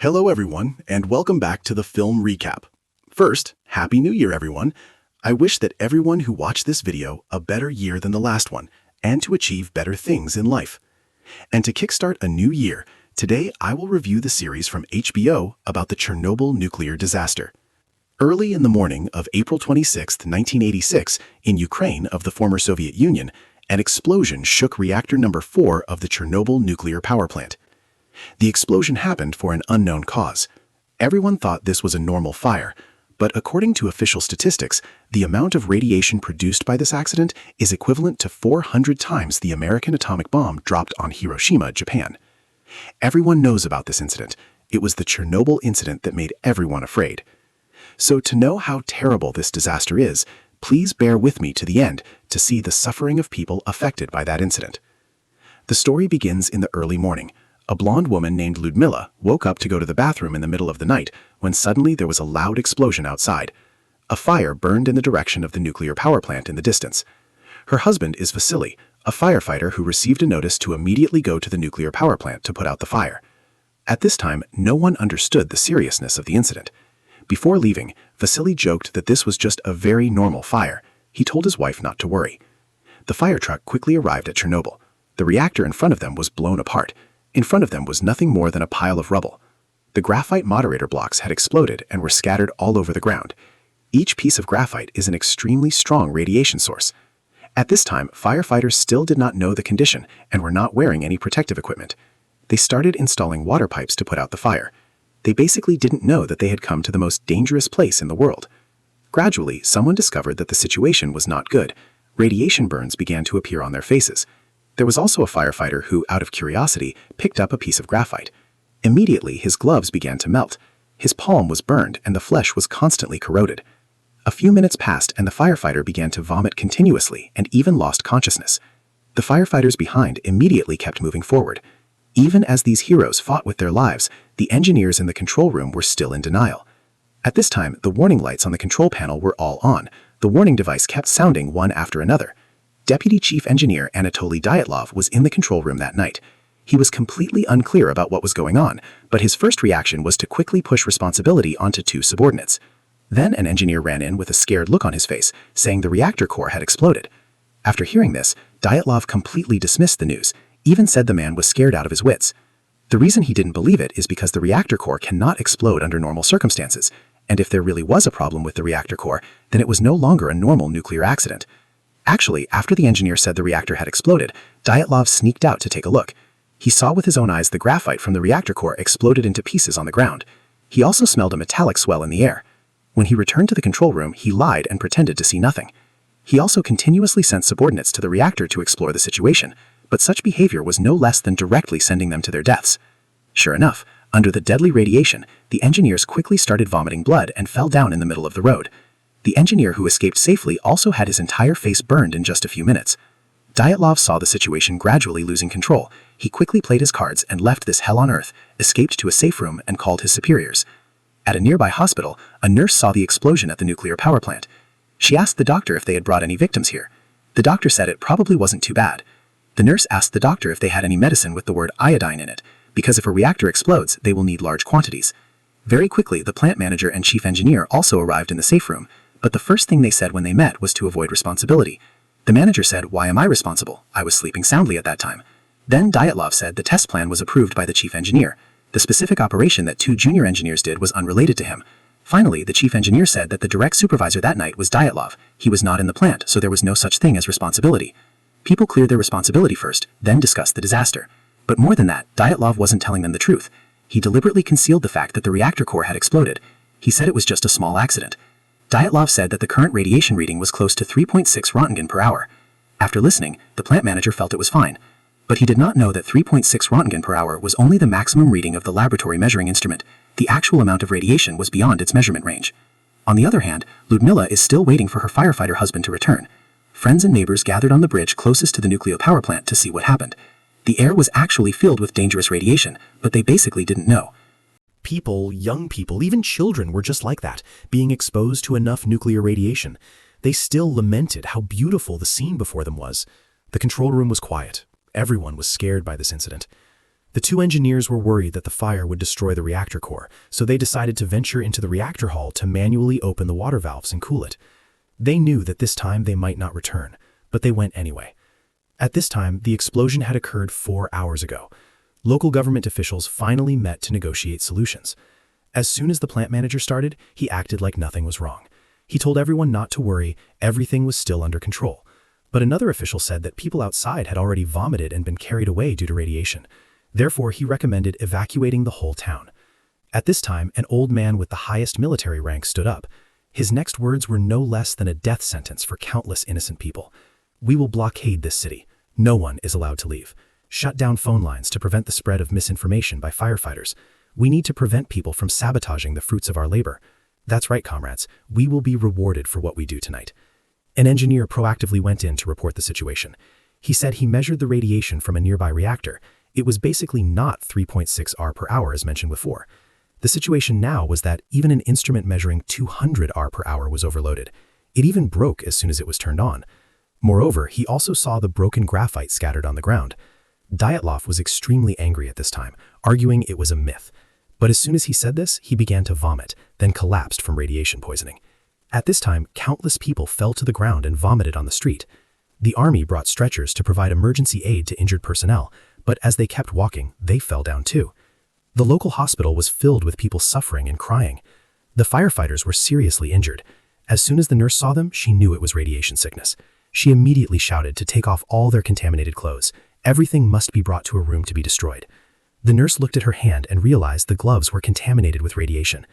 Hello everyone, and welcome back to the film recap. First, Happy New Year everyone. I wish that everyone who watched this video a better year than the last one, and to achieve better things in life. And to kickstart a new year, today I will review the series from HBO about the Chernobyl nuclear disaster. Early in the morning of April 26, 1986, in Ukraine of the former Soviet Union, an explosion shook reactor number 4 of the Chernobyl nuclear power plant. The explosion happened for an unknown cause. Everyone thought this was a normal fire, but according to official statistics, the amount of radiation produced by this accident is equivalent to 400 times the American atomic bomb dropped on Hiroshima, Japan. Everyone knows about this incident. It was the Chernobyl incident that made everyone afraid. So to know how terrible this disaster is, please bear with me to the end to see the suffering of people affected by that incident. The story begins in the early morning. A blonde woman named Ludmila woke up to go to the bathroom in the middle of the night when suddenly there was a loud explosion outside. A fire burned in the direction of the nuclear power plant in the distance. Her husband is Vasily, a firefighter who received a notice to immediately go to the nuclear power plant to put out the fire. At this time, no one understood the seriousness of the incident. Before leaving, Vasily joked that this was just a very normal fire. He told his wife not to worry. The fire truck quickly arrived at Chernobyl. The reactor in front of them was blown apart. In front of them was nothing more than a pile of rubble. The graphite moderator blocks had exploded and were scattered all over the ground. Each piece of graphite is an extremely strong radiation source. At this time, firefighters still did not know the condition and were not wearing any protective equipment. They started installing water pipes to put out the fire. They basically didn't know that they had come to the most dangerous place in the world. Gradually, someone discovered that the situation was not good. Radiation burns began to appear on their faces. There was also a firefighter who, out of curiosity, picked up a piece of graphite. Immediately, his gloves began to melt. His palm was burned and the flesh was constantly corroded. A few minutes passed and the firefighter began to vomit continuously and even lost consciousness. The firefighters behind immediately kept moving forward. Even as these heroes fought with their lives, the engineers in the control room were still in denial. At this time, the warning lights on the control panel were all on. The warning device kept sounding one after another. Deputy Chief Engineer Anatoly Dyatlov was in the control room that night. He was completely unclear about what was going on, but his first reaction was to quickly push responsibility onto two subordinates. Then an engineer ran in with a scared look on his face, saying the reactor core had exploded. After hearing this, Dyatlov completely dismissed the news, even said the man was scared out of his wits. The reason he didn't believe it is because the reactor core cannot explode under normal circumstances, and if there really was a problem with the reactor core, then it was no longer a normal nuclear accident. Actually, after the engineer said the reactor had exploded, Dyatlov sneaked out to take a look. He saw with his own eyes the graphite from the reactor core exploded into pieces on the ground. He also smelled a metallic swell in the air. When he returned to the control room, he lied and pretended to see nothing. He also continuously sent subordinates to the reactor to explore the situation, but such behavior was no less than directly sending them to their deaths. Sure enough, under the deadly radiation, the engineers quickly started vomiting blood and fell down in the middle of the road. The engineer who escaped safely also had his entire face burned in just a few minutes. Dyatlov saw the situation gradually losing control. He quickly played his cards and left this hell on earth, escaped to a safe room and called his superiors. At a nearby hospital, a nurse saw the explosion at the nuclear power plant. She asked the doctor if they had brought any victims here. The doctor said it probably wasn't too bad. The nurse asked the doctor if they had any medicine with the word iodine in it, because if a reactor explodes, they will need large quantities. Very quickly, the plant manager and chief engineer also arrived in the safe room, but the first thing they said when they met was to avoid responsibility. The manager said, "Why am I responsible? I was sleeping soundly at that time." Then Dyatlov said the test plan was approved by the chief engineer. The specific operation that two junior engineers did was unrelated to him. Finally, the chief engineer said that the direct supervisor that night was Dyatlov. He was not in the plant, so there was no such thing as responsibility. People cleared their responsibility first, then discussed the disaster. But more than that, Dyatlov wasn't telling them the truth. He deliberately concealed the fact that the reactor core had exploded. He said it was just a small accident. Dyatlov said that the current radiation reading was close to 3.6 Roentgen per hour. After listening, the plant manager felt it was fine. But he did not know that 3.6 Roentgen per hour was only the maximum reading of the laboratory measuring instrument. The actual amount of radiation was beyond its measurement range. On the other hand, Ludmila is still waiting for her firefighter husband to return. Friends and neighbors gathered on the bridge closest to the nuclear power plant to see what happened. The air was actually filled with dangerous radiation, but they basically didn't know. People, young people, even children were just like that, being exposed to enough nuclear radiation. They still lamented how beautiful the scene before them was. The control room was quiet. Everyone was scared by this incident. The two engineers were worried that the fire would destroy the reactor core, so they decided to venture into the reactor hull to manually open the water valves and cool it. They knew that this time they might not return, but they went anyway. At this time, the explosion had occurred 4 hours ago. Local government officials finally met to negotiate solutions. As soon as the plant manager started, he acted like nothing was wrong. He told everyone not to worry, everything was still under control. But another official said that people outside had already vomited and been carried away due to radiation. Therefore, he recommended evacuating the whole town. At this time, an old man with the highest military rank stood up. His next words were no less than a death sentence for countless innocent people. "We will blockade this city. No one is allowed to leave. Shut down phone lines to prevent the spread of misinformation by firefighters. We need to prevent people from sabotaging the fruits of our labor. That's right, comrades. We will be rewarded for what we do tonight." An engineer proactively went in to report the situation. He said he measured the radiation from a nearby reactor. It was basically not 3.6 R per hour as mentioned before. The situation now was that even an instrument measuring 200 R per hour was overloaded. It even broke as soon as it was turned on. Moreover, he also saw the broken graphite scattered on the ground. Dyatlov was extremely angry at this time, arguing it was a myth. But as soon as he said this, he began to vomit, then collapsed from radiation poisoning. At this time, countless people fell to the ground and vomited on the street. The army brought stretchers to provide emergency aid to injured personnel, but as they kept walking, they fell down too. The local hospital was filled with people suffering and crying. The firefighters were seriously injured. As soon as the nurse saw them, she knew it was radiation sickness. She immediately shouted to take off all their contaminated clothes. Everything must be brought to a room to be destroyed. The nurse looked at her hand and realized the gloves were contaminated with radiation.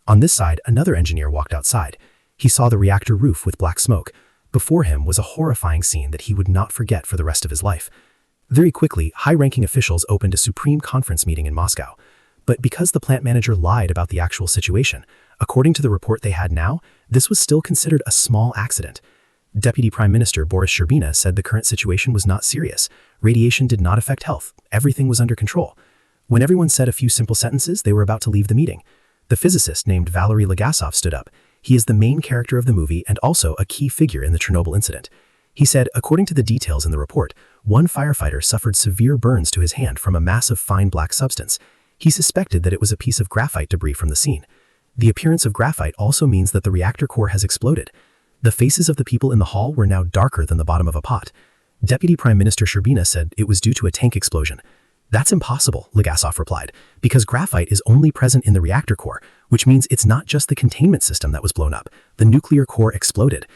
On this side, another engineer walked outside. He saw the reactor roof with black smoke. Before him was a horrifying scene that he would not forget for the rest of his life. Very quickly, high-ranking officials opened a supreme conference meeting in Moscow. But because the plant manager lied about the actual situation, according to the report they had now, this was still considered a small accident. Deputy Prime Minister Boris Sherbina said the current situation was not serious. Radiation did not affect health. Everything was under control. When everyone said a few simple sentences, they were about to leave the meeting. The physicist named Valery Legasov stood up. He is the main character of the movie and also a key figure in the Chernobyl incident. He said, according to the details in the report, one firefighter suffered severe burns to his hand from a mass of fine black substance. He suspected that it was a piece of graphite debris from the scene. The appearance of graphite also means that the reactor core has exploded. The faces of the people in the hall were now darker than the bottom of a pot. Deputy Prime Minister Sherbina said it was due to a tank explosion. "That's impossible," Legasov replied, "because graphite is only present in the reactor core, which means it's not just the containment system that was blown up. The nuclear core exploded."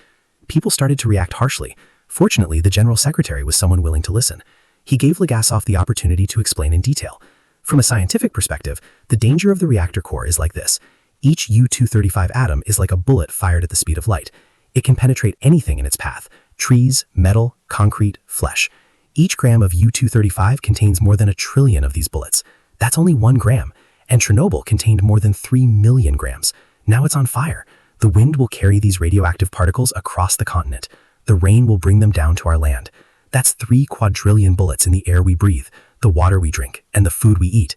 People started to react harshly. Fortunately, the General Secretary was someone willing to listen. He gave Legasov the opportunity to explain in detail. From a scientific perspective, the danger of the reactor core is like this. Each U-235 atom is like a bullet fired at the speed of light. It can penetrate anything in its path: trees, metal, concrete, flesh. Each gram of U-235 contains more than 1 trillion of these bullets. That's only 1 gram, and Chernobyl contained more than 3 million grams. Now it's on fire. The wind will carry these radioactive particles across the continent. The rain will bring them down to our land. That's 3 quadrillion bullets in the air we breathe, the water we drink, and the food we eat.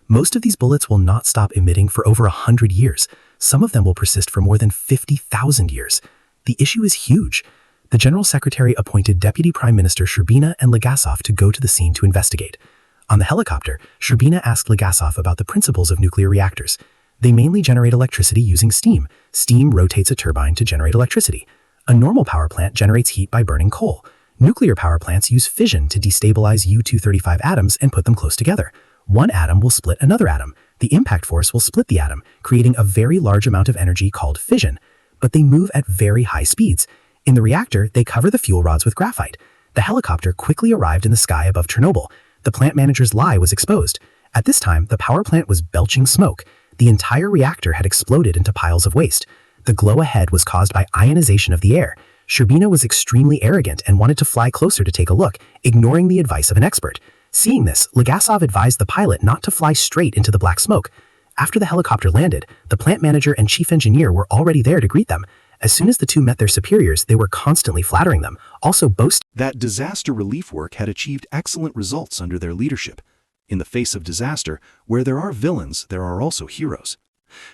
Most of these bullets will not stop emitting for over 100 years. Some of them will persist for more than 50,000 years. The issue is huge. The General Secretary appointed Deputy Prime Minister Sherbina and Legasov to go to the scene to investigate. On the helicopter, Sherbina asked Legasov about the principles of nuclear reactors. They mainly generate electricity using steam. Steam rotates a turbine to generate electricity. A normal power plant generates heat by burning coal. Nuclear power plants use fission to destabilize U-235 atoms and put them close together. One atom will split another atom. The impact force will split the atom, creating a very large amount of energy called fission. But they move at very high speeds. In the reactor, they cover the fuel rods with graphite. The helicopter quickly arrived in the sky above Chernobyl. The plant manager's lie was exposed. At this time, the power plant was belching smoke. The entire reactor had exploded into piles of waste. The glow ahead was caused by ionization of the air. Sherbina was extremely arrogant and wanted to fly closer to take a look, ignoring the advice of an expert. Seeing this, Legasov advised the pilot not to fly straight into the black smoke. After the helicopter landed, the plant manager and chief engineer were already there to greet them. As soon as the two met their superiors, they were constantly flattering them, also boasting that disaster relief work had achieved excellent results under their leadership. In the face of disaster, where there are villains, there are also heroes.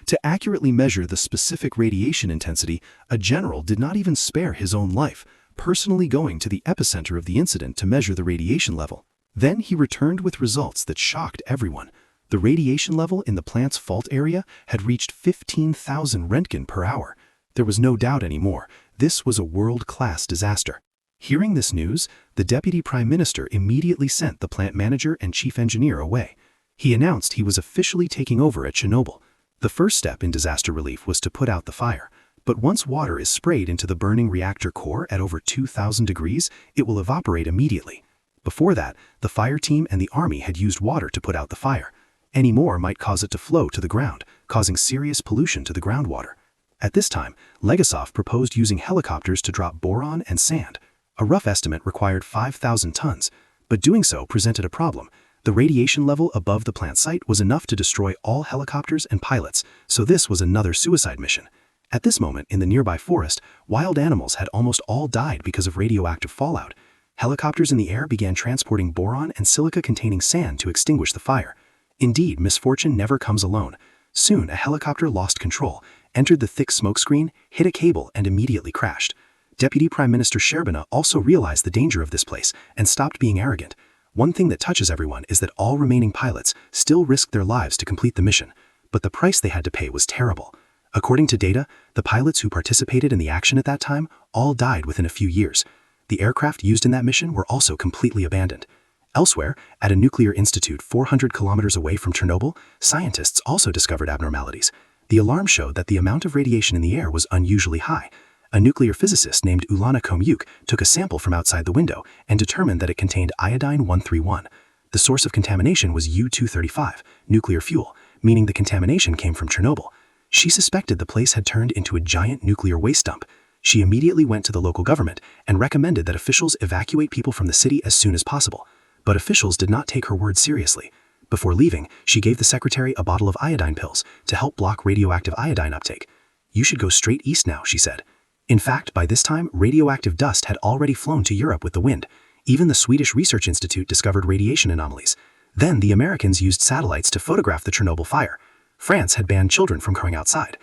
To accurately measure the specific radiation intensity, a general did not even spare his own life, personally going to the epicenter of the incident to measure the radiation level. Then he returned with results that shocked everyone. The radiation level in the plant's fault area had reached 15,000 Röntgen per hour. There was no doubt anymore. This was a world-class disaster. Hearing this news, the Deputy Prime Minister immediately sent the plant manager and chief engineer away. He announced he was officially taking over at Chernobyl. The first step in disaster relief was to put out the fire. But once water is sprayed into the burning reactor core at over 2,000 degrees, it will evaporate immediately. Before that, the fire team and the army had used water to put out the fire. Any more might cause it to flow to the ground, causing serious pollution to the groundwater. At this time, Legasov proposed using helicopters to drop boron and sand. A rough estimate required 5,000 tons, but doing so presented a problem. The radiation level above the plant site was enough to destroy all helicopters and pilots, so this was another suicide mission. At this moment, in the nearby forest, wild animals had almost all died because of radioactive fallout. Helicopters in the air began transporting boron and silica-containing sand to extinguish the fire. Indeed, misfortune never comes alone. Soon, a helicopter lost control, entered the thick smokescreen, hit a cable, and immediately crashed. Deputy Prime Minister Sherbina also realized the danger of this place and stopped being arrogant. One thing that touches everyone is that all remaining pilots still risked their lives to complete the mission, but the price they had to pay was terrible. According to data, the pilots who participated in the action at that time all died within a few years. The aircraft used in that mission were also completely abandoned. Elsewhere, at a nuclear institute 400 kilometers away from Chernobyl, scientists also discovered abnormalities. The alarm showed that the amount of radiation in the air was unusually high. A nuclear physicist named Ulana Komyuk took a sample from outside the window and determined that it contained iodine-131. The source of contamination was U-235, nuclear fuel, meaning the contamination came from Chernobyl. She suspected the place had turned into a giant nuclear waste dump. She immediately went to the local government and recommended that officials evacuate people from the city as soon as possible. But officials did not take her word seriously. Before leaving, she gave the secretary a bottle of iodine pills to help block radioactive iodine uptake. "You should go straight east now," she said. In fact, by this time, radioactive dust had already flown to Europe with the wind. Even the Swedish Research Institute discovered radiation anomalies. Then the Americans used satellites to photograph the Chernobyl fire. France had banned children from going outside.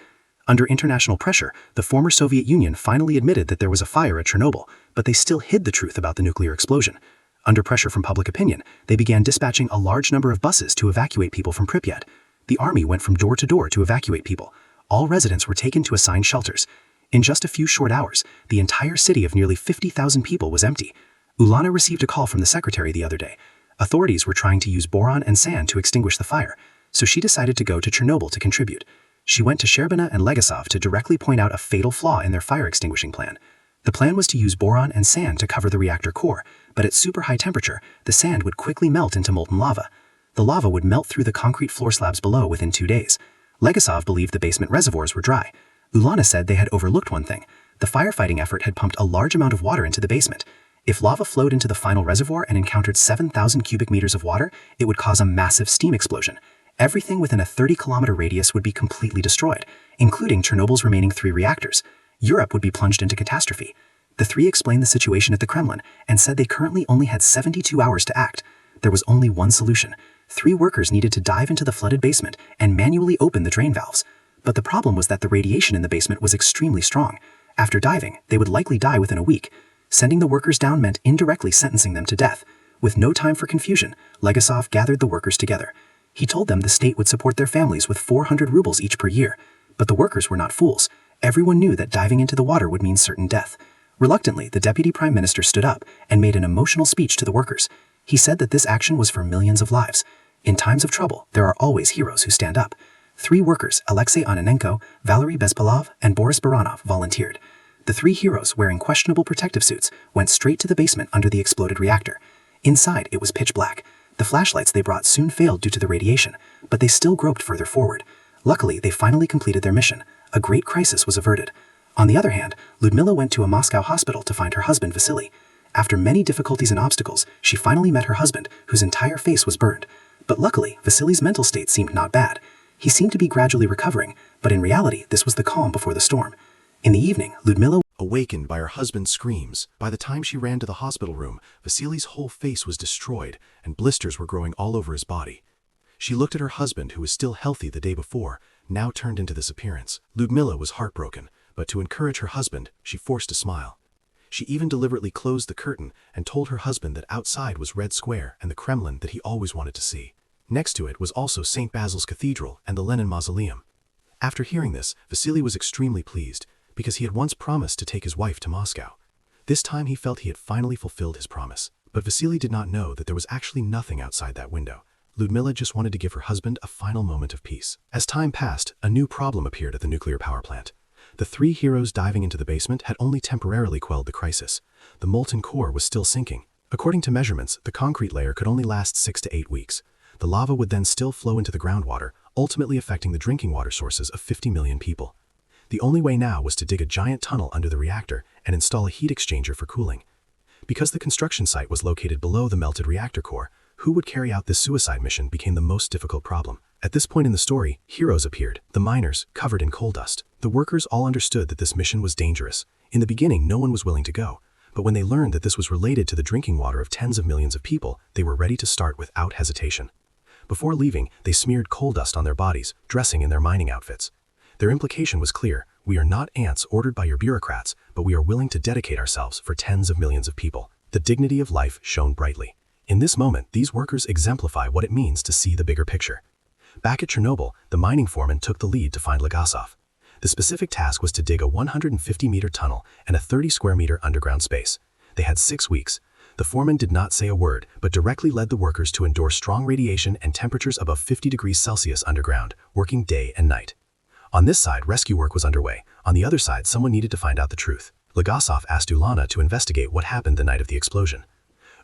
Under international pressure, the former Soviet Union finally admitted that there was a fire at Chernobyl, but they still hid the truth about the nuclear explosion. Under pressure from public opinion, they began dispatching a large number of buses to evacuate people from Pripyat. The army went from door to door to evacuate people. All residents were taken to assigned shelters. In just a few short hours, the entire city of nearly 50,000 people was empty. Ulana received a call from the secretary the other day. Authorities were trying to use boron and sand to extinguish the fire, so she decided to go to Chernobyl to contribute. She went to Sherbina and Legasov to directly point out a fatal flaw in their fire extinguishing plan. The plan was to use boron and sand to cover the reactor core, but at super high temperature, the sand would quickly melt into molten lava. The lava would melt through the concrete floor slabs below within 2 days. Legasov believed the basement reservoirs were dry. Ulana said they had overlooked one thing. The firefighting effort had pumped a large amount of water into the basement. If lava flowed into the final reservoir and encountered 7,000 cubic meters of water, it would cause a massive steam explosion. Everything within a 30-kilometer radius would be completely destroyed, including Chernobyl's remaining 3 reactors. Europe would be plunged into catastrophe. The 3 explained the situation at the Kremlin and said they currently only had 72 hours to act. There was only one solution. 3 workers needed to dive into the flooded basement and manually open the drain valves. But the problem was that the radiation in the basement was extremely strong. After diving, they would likely die within a week. Sending the workers down meant indirectly sentencing them to death. With no time for confusion, Legasov gathered the workers together. He told them the state would support their families with 400 rubles each per year. But the workers were not fools. Everyone knew that diving into the water would mean certain death. Reluctantly, the deputy prime minister stood up and made an emotional speech to the workers. He said that this action was for millions of lives. In times of trouble, there are always heroes who stand up. 3 workers, Alexei Onanenko, Valery Bespalov, and Boris Baranov, volunteered. The 3 heroes, wearing questionable protective suits, went straight to the basement under the exploded reactor. Inside, it was pitch black. The flashlights they brought soon failed due to the radiation, but they still groped further forward. Luckily, they finally completed their mission. A great crisis was averted. On the other hand, Ludmila went to a Moscow hospital to find her husband, Vasily. After many difficulties and obstacles, she finally met her husband, whose entire face was burned. But luckily, Vasily's mental state seemed not bad. He seemed to be gradually recovering, but in reality, this was the calm before the storm. In the evening, Ludmila Awakened by her husband's screams, by the time she ran to the hospital room, Vasily's whole face was destroyed, and blisters were growing all over his body. She looked at her husband, who was still healthy the day before, now turned into this appearance. Ludmila was heartbroken, but to encourage her husband, she forced a smile. She even deliberately closed the curtain and told her husband that outside was Red Square and the Kremlin that he always wanted to see. Next to it was also St. Basil's Cathedral and the Lenin Mausoleum. After hearing this, Vasily was extremely pleased, because he had once promised to take his wife to Moscow. This time he felt he had finally fulfilled his promise. But Vasily did not know that there was actually nothing outside that window. Ludmila just wanted to give her husband a final moment of peace. As time passed, a new problem appeared at the nuclear power plant. The three heroes diving into the basement had only temporarily quelled the crisis. The molten core was still sinking. According to measurements, the concrete layer could only last 6 to 8 weeks. The lava would then still flow into the groundwater, ultimately affecting the drinking water sources of 50 million people. The only way now was to dig a giant tunnel under the reactor and install a heat exchanger for cooling. Because the construction site was located below the melted reactor core, who would carry out this suicide mission became the most difficult problem. At this point in the story, heroes appeared, the miners, covered in coal dust. The workers all understood that this mission was dangerous. In the beginning, no one was willing to go, but when they learned that this was related to the drinking water of tens of millions of people, they were ready to start without hesitation. Before leaving, they smeared coal dust on their bodies, dressing in their mining outfits. Their implication was clear: we are not ants ordered by your bureaucrats, but we are willing to dedicate ourselves for tens of millions of people. The dignity of life shone brightly. In this moment, these workers exemplify what it means to see the bigger picture. Back at Chernobyl, the mining foreman took the lead to find Legasov. The specific task was to dig a 150-meter tunnel and a 30-square-meter underground space. They had 6 weeks. The foreman did not say a word, but directly led the workers to endure strong radiation and temperatures above 50 degrees Celsius underground, working day and night. On this side, rescue work was underway. On the other side, someone needed to find out the truth. Legasov asked Ulana to investigate what happened the night of the explosion.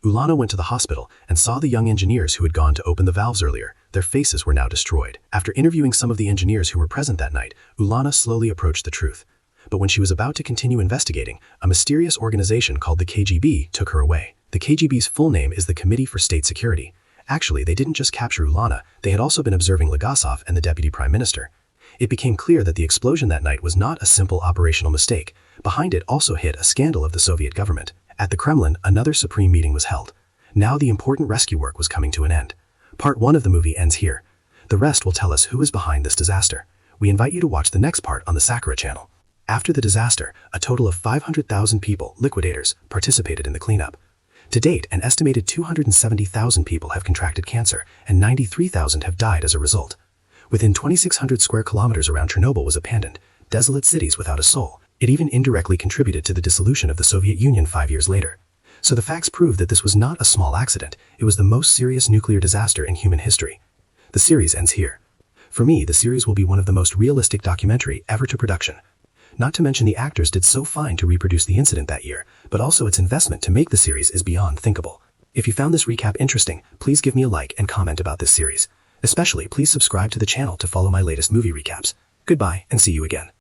Ulana went to the hospital and saw the young engineers who had gone to open the valves earlier. Their faces were now destroyed. After interviewing some of the engineers who were present that night, Ulana slowly approached the truth. But when she was about to continue investigating, a mysterious organization called the KGB took her away. The KGB's full name is the Committee for State Security. Actually, they didn't just capture Ulana, they had also been observing Legasov and the Deputy Prime Minister. It became clear that the explosion that night was not a simple operational mistake. Behind it also hid a scandal of the Soviet government. At the Kremlin, another supreme meeting was held. Now the important rescue work was coming to an end. Part 1 of the movie ends here. The rest will tell us who is behind this disaster. We invite you to watch the next part on the Sakura channel. After the disaster, a total of 500,000 people, liquidators, participated in the cleanup. To date, an estimated 270,000 people have contracted cancer, and 93,000 have died as a result. Within 2,600 square kilometers around Chernobyl was abandoned, desolate cities without a soul. It even indirectly contributed to the dissolution of the Soviet Union 5 years later. So the facts prove that this was not a small accident, it was the most serious nuclear disaster in human history. The series ends here. For me, the series will be one of the most realistic documentary ever to production. Not to mention the actors did so fine to reproduce the incident that year, but also its investment to make the series is beyond thinkable. If you found this recap interesting, please give me a like and comment about this series. Especially, please subscribe to the channel to follow my latest movie recaps. Goodbye, and see you again.